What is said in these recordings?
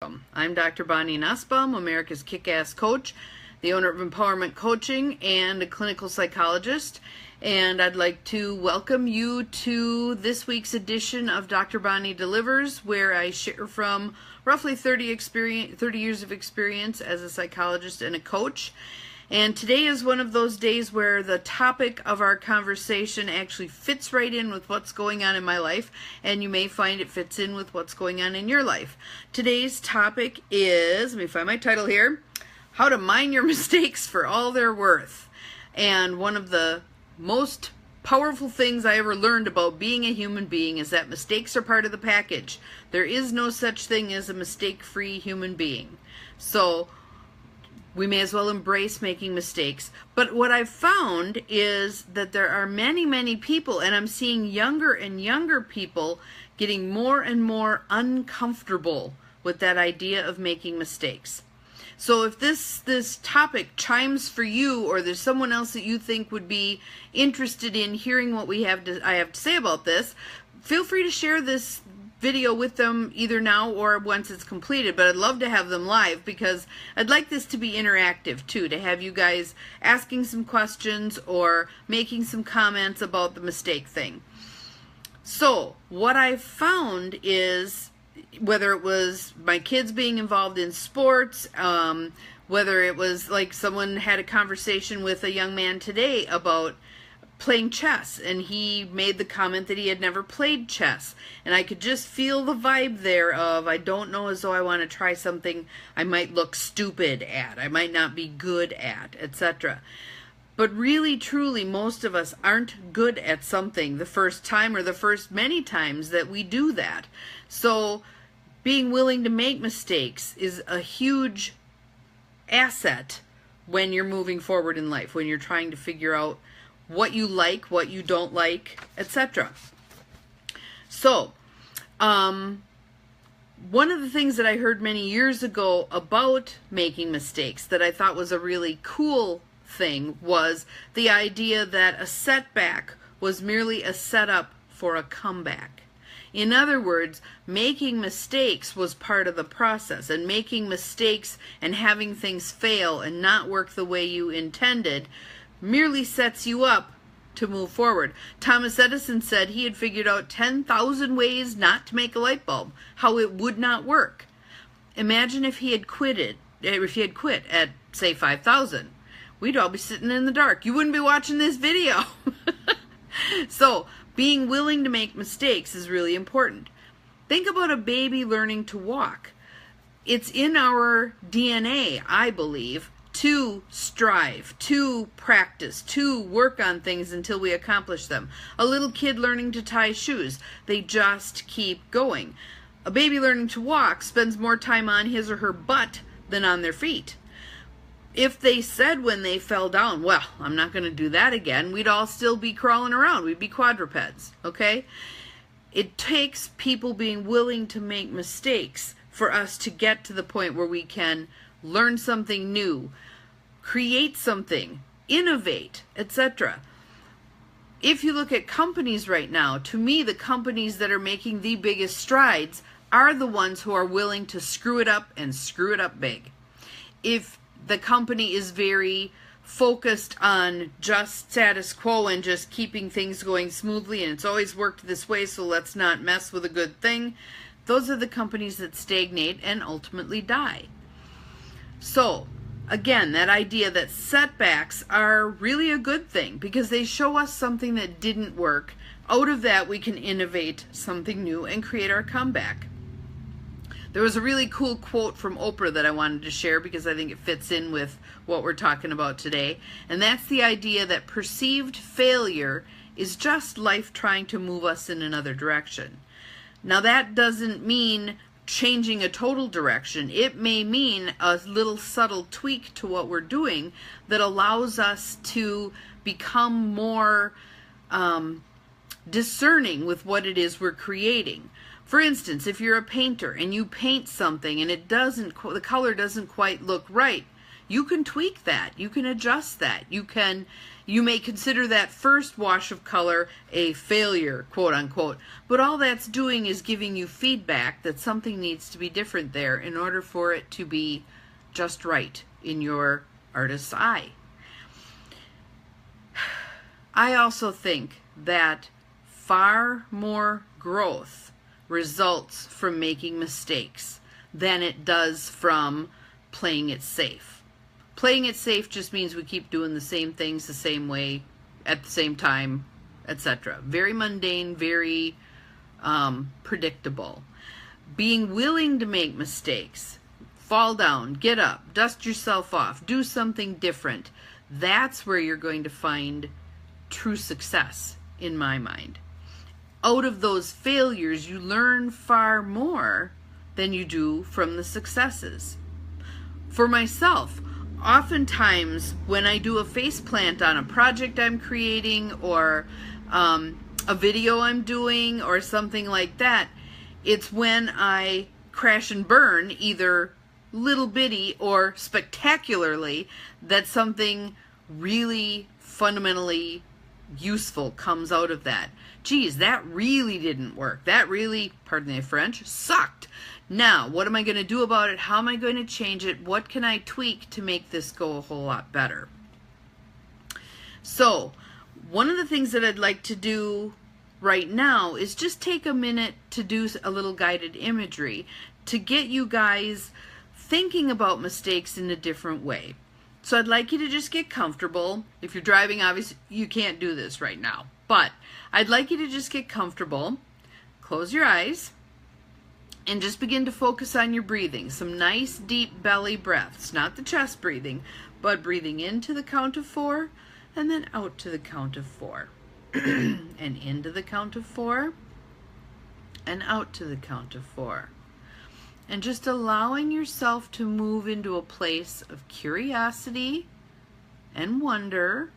I'm Dr. Bonnie Nussbaum, America's Kick-Ass Coach, the owner of Empowerment Coaching, and a clinical psychologist. And I'd like to welcome you to this week's edition of Dr. Bonnie Delivers, where I share from roughly 30 years of experience as a psychologist and a coach. And today is one of those days where the topic of our conversation actually fits right in with what's going on in my life, and you may find it fits in with what's going on in your life. Today's topic is, let me find my title here, How to Mine Your Mistakes for All They're Worth. And one of the most powerful things I ever learned about being a human being is that mistakes are part of the package. There is no such thing as a mistake-free human being. So we may as well embrace making mistakes. But what I've found is that there are many people, and I'm seeing younger and younger people getting more and more uncomfortable with that idea of making mistakes. So if this topic chimes for you, or there's someone else that you think would be interested in hearing what I have to say about this, feel free to share this video with them either now or once it's completed. But I'd love to have them live, because I'd like this to be interactive too, to have you guys asking some questions or making some comments about the mistake thing. So what I've found is, whether it was my kids being involved in sports, whether it was like someone had a conversation with a young man today about playing chess, and he made the comment that he had never played chess, and I could just feel the vibe there of, I don't know, as though I want to try something I might look stupid at, I might not be good at, etc. But really, truly, most of us aren't good at something the first time or the first many times that we do that. So being willing to make mistakes is a huge asset when you're moving forward in life, when you're trying to figure out what you like, what you don't like, etc. So, one of the things that I heard many years ago about making mistakes that I thought was a really cool thing was the idea that a setback was merely a setup for a comeback. In other words, making mistakes was part of the process, and making mistakes and having things fail and not work the way you intended merely sets you up to move forward. Thomas Edison said he had figured out 10,000 ways not to make a light bulb, how it would not work. Imagine if he had quit at, say, 5,000. We'd all be sitting in the dark. You wouldn't be watching this video. So, being willing to make mistakes is really important. Think about a baby learning to walk. It's in our DNA, I believe, to strive, to practice, to work on things until we accomplish them. A little kid learning to tie shoes, they just keep going. A baby learning to walk spends more time on his or her butt than on their feet. If they said when they fell down, well, I'm not going to do that again, we'd all still be crawling around. We'd be quadrupeds, okay? It takes people being willing to make mistakes for us to get to the point where we can learn something new, create something, innovate, etc. If you look at companies right now, to me, the companies that are making the biggest strides are the ones who are willing to screw it up and screw it up big. If the company is very focused on just status quo and just keeping things going smoothly, and it's always worked this way, so let's not mess with a good thing, those are the companies that stagnate and ultimately die. So, again, that idea that setbacks are really a good thing because they show us something that didn't work. Out of that, we can innovate something new and create our comeback. There was a really cool quote from Oprah that I wanted to share because I think it fits in with what we're talking about today. And that's the idea that perceived failure is just life trying to move us in another direction. Now, that doesn't mean changing a total direction. It may mean a little subtle tweak to what we're doing that allows us to become more discerning with what it is we're creating. For instance, if you're a painter and you paint something and the color doesn't quite look right, you can tweak that. You can adjust that. You may consider that first wash of color a failure, quote unquote, but all that's doing is giving you feedback that something needs to be different there in order for it to be just right in your artist's eye. I also think that far more growth results from making mistakes than it does from playing it safe. Playing it safe just means we keep doing the same things the same way at the same time, etc. Very mundane, very predictable. Being willing to make mistakes, fall down, get up, dust yourself off, do something different, that's where you're going to find true success, in my mind. Out of those failures, you learn far more than you do from the successes. For myself, oftentimes when I do a faceplant on a project I'm creating or a video I'm doing or something like that, it's when I crash and burn, either little bitty or spectacularly, that something really fundamentally useful comes out of that. Geez, that really didn't work. That really, pardon the French, sucked. Now, what am I going to do about it? How am I going to change it? What can I tweak to make this go a whole lot better? So, one of the things that I'd like to do right now is just take a minute to do a little guided imagery to get you guys thinking about mistakes in a different way. So I'd like you to just get comfortable. If you're driving, obviously you can't do this right now, but I'd like you to just get comfortable, close your eyes, and just begin to focus on your breathing. Some nice deep belly breaths, not the chest breathing, but breathing into the count of 4 and then out to the count of 4. And into the count of 4 and out to the count of 4. And just allowing yourself to move into a place of curiosity and wonder.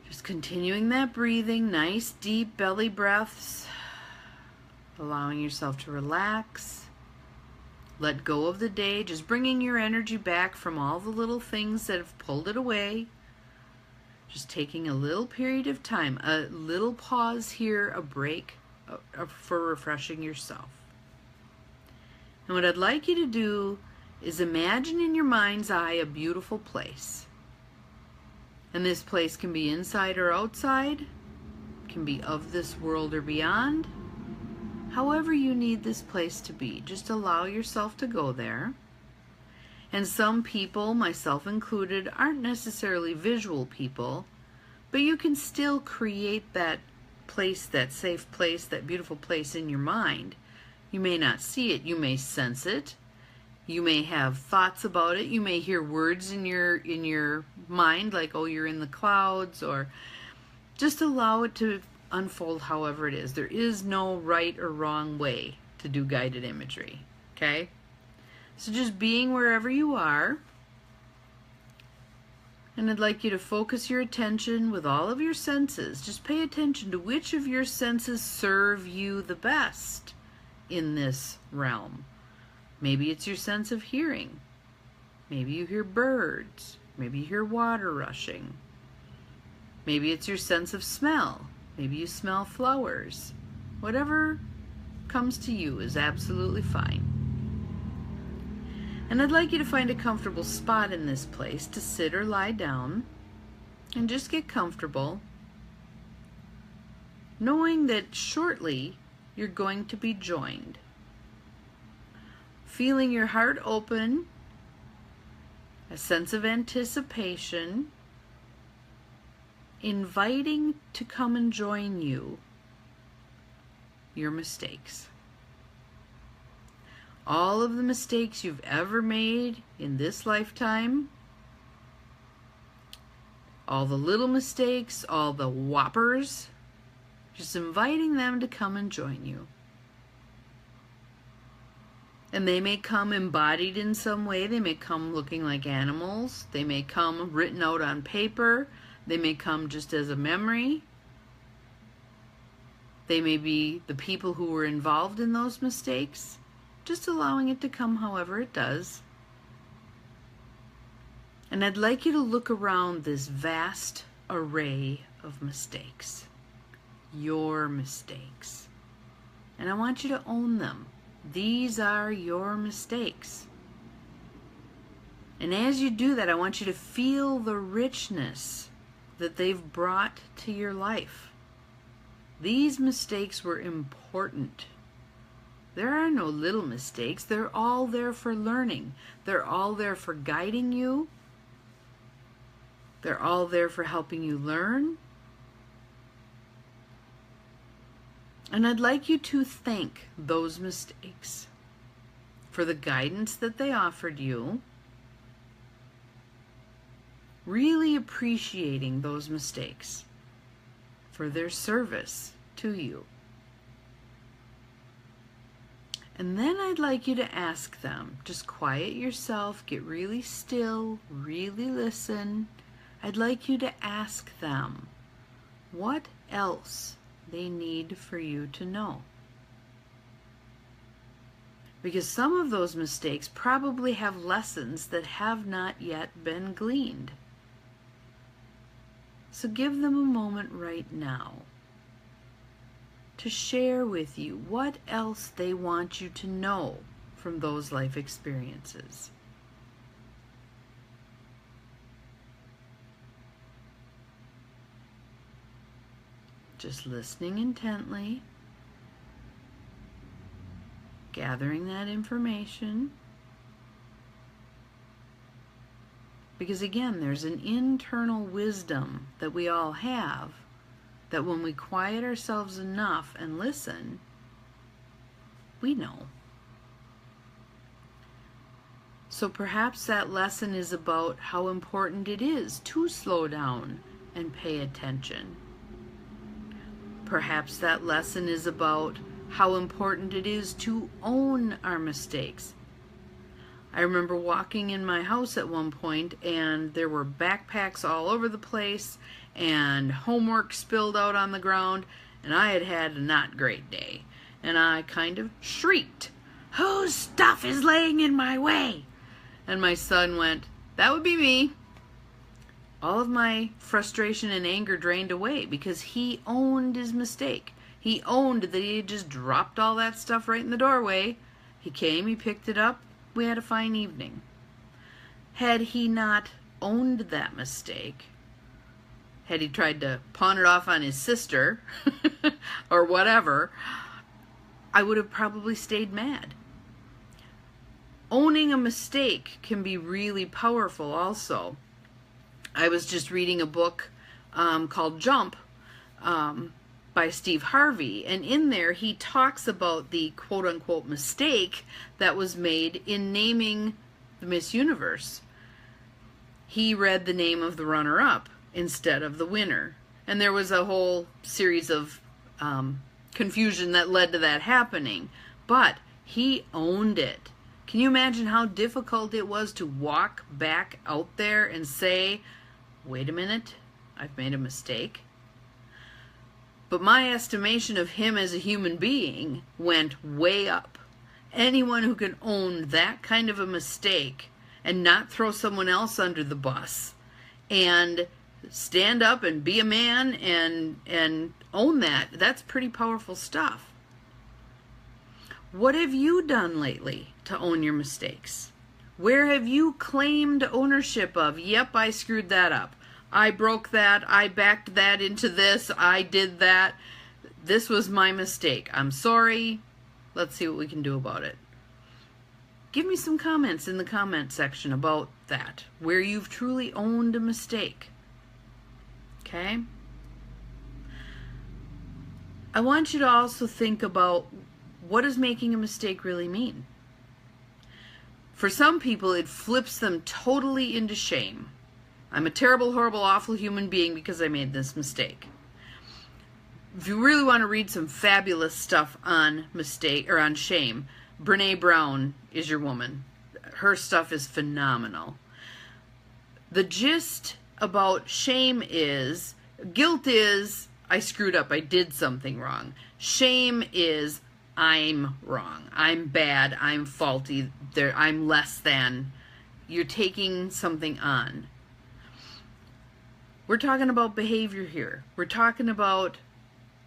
Just continuing that breathing, nice deep belly breaths. Allowing yourself to relax. Let go of the day, just bringing your energy back from all the little things that have pulled it away. Just taking a little period of time, a little pause here, a break for refreshing yourself. And what I'd like you to do is imagine in your mind's eye a beautiful place. And this place can be inside or outside, can be of this world or beyond. However you need this place to be, just allow yourself to go there. And some people, myself included, aren't necessarily visual people, but you can still create that place, that safe place, that beautiful place in your mind. You may not see it, you may sense it, you may have thoughts about it, you may hear words in your mind like, oh, you're in the clouds, or just allow it to unfold however it is. There is no right or wrong way to do guided imagery, okay? So just being wherever you are, and I'd like you to focus your attention with all of your senses. Just pay attention to which of your senses serve you the best in this realm. Maybe it's your sense of hearing. Maybe you hear birds. Maybe you hear water rushing. Maybe it's your sense of smell. Maybe you smell flowers. Whatever comes to you is absolutely fine. And I'd like you to find a comfortable spot in this place to sit or lie down and just get comfortable, knowing that shortly you're going to be joined. Feeling your heart open, a sense of anticipation, inviting to come and join you your mistakes. All of the mistakes you've ever made in this lifetime, all the little mistakes, all the whoppers, just inviting them to come and join you. And they may come embodied in some way. They may come looking like animals. They may come written out on paper. They may come just as a memory. They may be the people who were involved in those mistakes. Just allowing it to come however it does. And I'd like you to look around this vast array of mistakes. Your mistakes. And I want you to own them. These are your mistakes. And as you do that, I want you to feel the richness that they've brought to your life. These mistakes were important. There are no little mistakes. They're all there for learning. They're all there for guiding you. They're all there for helping you learn. And I'd like you to thank those mistakes for the guidance that they offered you. Really appreciating those mistakes for their service to you. And then I'd like you to ask them, just quiet yourself, get really still, really listen. I'd like you to ask them what else they need for you to know. Because some of those mistakes probably have lessons that have not yet been gleaned. So give them a moment right now to share with you what else they want you to know from those life experiences. Just listening intently, gathering that information. Because again, there's an internal wisdom that we all have that when we quiet ourselves enough and listen, we know. So perhaps that lesson is about how important it is to slow down and pay attention. Perhaps that lesson is about how important it is to own our mistakes. I remember walking in my house at one point and there were backpacks all over the place and homework spilled out on the ground, and I had had a not great day. And I kind of shrieked, "Whose stuff is laying in my way?" And my son went, "That would be me." All of my frustration and anger drained away because he owned his mistake. He owned that he had just dropped all that stuff right in the doorway. He came, he picked it up, we had a fine evening. Had he not owned that mistake, had he tried to pawn it off on his sister or whatever, I would have probably stayed mad. Owning a mistake can be really powerful also. I was just reading a book called Jump by Steve Harvey, and in there he talks about the quote-unquote mistake that was made in naming the Miss Universe. He read the name of the runner-up instead of the winner, and there was a whole series of confusion that led to that happening, but he owned it. Can you imagine how difficult it was to walk back out there and say, "Wait a minute, I've made a mistake"? But my estimation of him as a human being went way up. Anyone who can own that kind of a mistake and not throw someone else under the bus and stand up and be a man and own that, that's pretty powerful stuff. What have you done lately to own your mistakes? Where have you claimed ownership of, "Yep, I screwed that up. I broke that. I backed that into this. I did that. This was my mistake. I'm sorry. Let's see what we can do about it." Give me some comments in the comment section about that, where you've truly owned a mistake. Okay? I want you to also think about, what does making a mistake really mean? For some people, it flips them totally into shame. I'm a terrible, horrible, awful human being because I made this mistake. If you really want to read some fabulous stuff on mistake or on shame, Brene Brown is your woman. Her stuff is phenomenal. The gist about shame is, guilt is, I screwed up, I did something wrong. Shame is, I'm wrong, I'm bad, I'm faulty, I'm less than, you're taking something on. We're talking about behavior here. We're talking about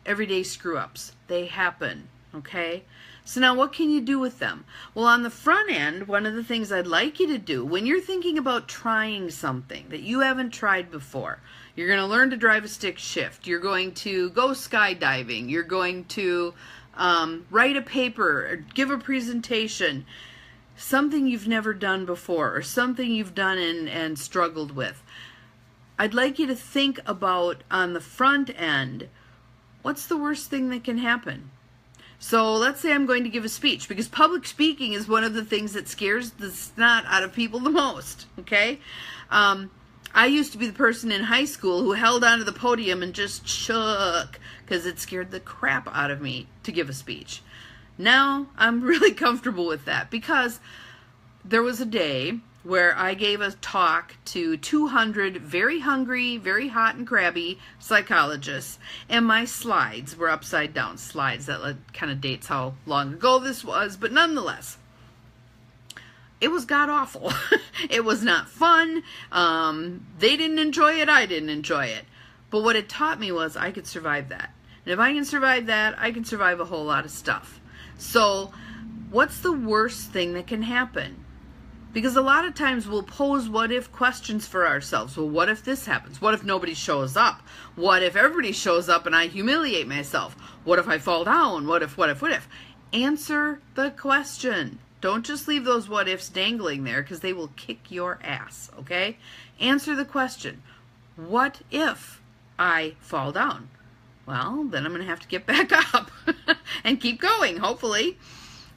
everyday screw-ups. They happen, okay? So now what can you do with them? Well, on the front end, one of the things I'd like you to do when you're thinking about trying something that you haven't tried before, you're going to learn to drive a stick shift. You're going to go skydiving. You're going to write a paper or give a presentation, something you've never done before or something you've done and struggled with. I'd like you to think about on the front end, what's the worst thing that can happen? So let's say I'm going to give a speech, because public speaking is one of the things that scares the snot out of people the most, okay? I used to be the person in high school who held onto the podium and just shook because it scared the crap out of me to give a speech. Now I'm really comfortable with that, because there was a day where I gave a talk to 200 very hungry, very hot and crabby psychologists, and my slides were upside down slides. That kind of dates how long ago this was, but nonetheless, it was god-awful. It was not fun. They didn't enjoy it. I didn't enjoy it. But what it taught me was I could survive that. And if I can survive that, I can survive a whole lot of stuff. So what's the worst thing that can happen? Because a lot of times we'll pose what-if questions for ourselves. Well, what if this happens? What if nobody shows up? What if everybody shows up and I humiliate myself? What if I fall down? What if? Answer the question. Don't just leave those what-ifs dangling there, because they will kick your ass, okay? Answer the question. What if I fall down? Well, then I'm going to have to get back up and keep going, hopefully.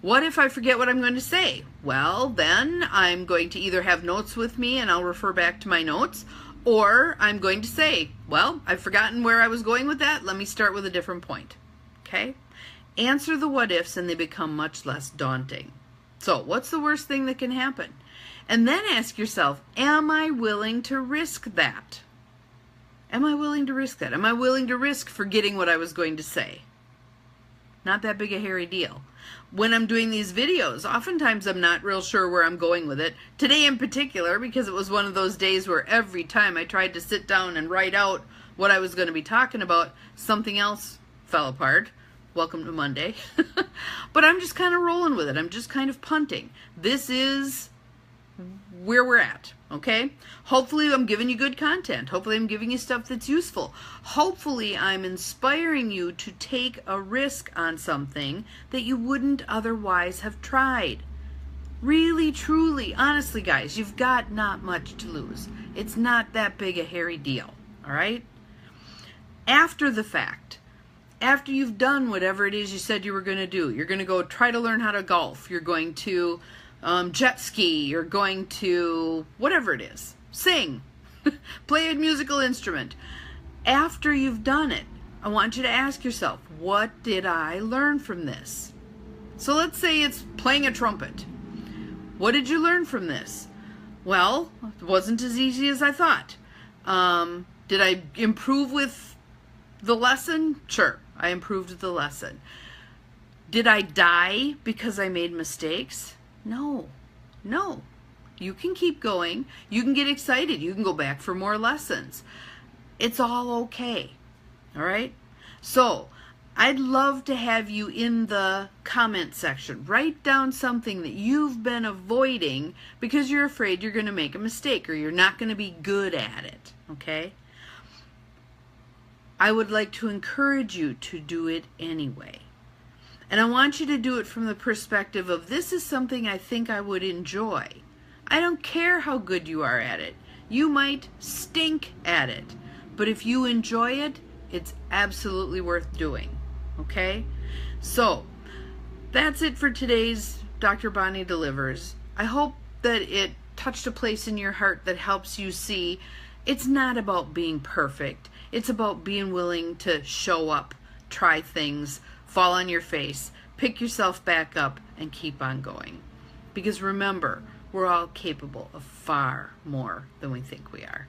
What if I forget what I'm going to say? Well, then I'm going to either have notes with me and I'll refer back to my notes, or I'm going to say, well, I've forgotten where I was going with that. Let me start with a different point. Okay? Answer the what ifs and they become much less daunting. So, what's the worst thing that can happen? And then ask yourself, am I willing to risk that? Am I willing to risk that? Am I willing to risk forgetting what I was going to say? Not that big a hairy deal. When I'm doing these videos, oftentimes I'm not real sure where I'm going with it. Today in particular, because it was one of those days where every time I tried to sit down and write out what I was going to be talking about, something else fell apart. Welcome to Monday. But I'm just kind of rolling with it. I'm just kind of punting. This is where we're at, okay? Hopefully I'm giving you good content. Hopefully I'm giving you stuff that's useful. Hopefully I'm inspiring you to take a risk on something that you wouldn't otherwise have tried. Really, truly, honestly, guys, you've got not much to lose. It's not that big a hairy deal, all right? After the fact, after you've done whatever it is you said you were going to do, you're going to go try to learn how to golf, you're going to jet ski, you're going to whatever it is, sing, play a musical instrument. After you've done it, I want you to ask yourself, what did I learn from this? So let's say it's playing a trumpet. What did you learn from this? Well, it wasn't as easy as I thought. Did I improve with the lesson? Sure, I improved with the lesson. Did I die because I made mistakes? No. You can keep going. You can get excited. You can go back for more lessons. It's all okay. All right? So, I'd love to have you in the comment section. Write down something that you've been avoiding because you're afraid you're going to make a mistake or you're not going to be good at it. Okay? I would like to encourage you to do it anyway. And I want you to do it from the perspective of, this is something I think I would enjoy. I don't care how good you are at it. You might stink at it. But if you enjoy it, it's absolutely worth doing. Okay? So, that's it for today's Dr. Bonnie Delivers. I hope that it touched a place in your heart that helps you see it's not about being perfect. It's about being willing to show up, try things, fall on your face, pick yourself back up, and keep on going. Because remember, we're all capable of far more than we think we are.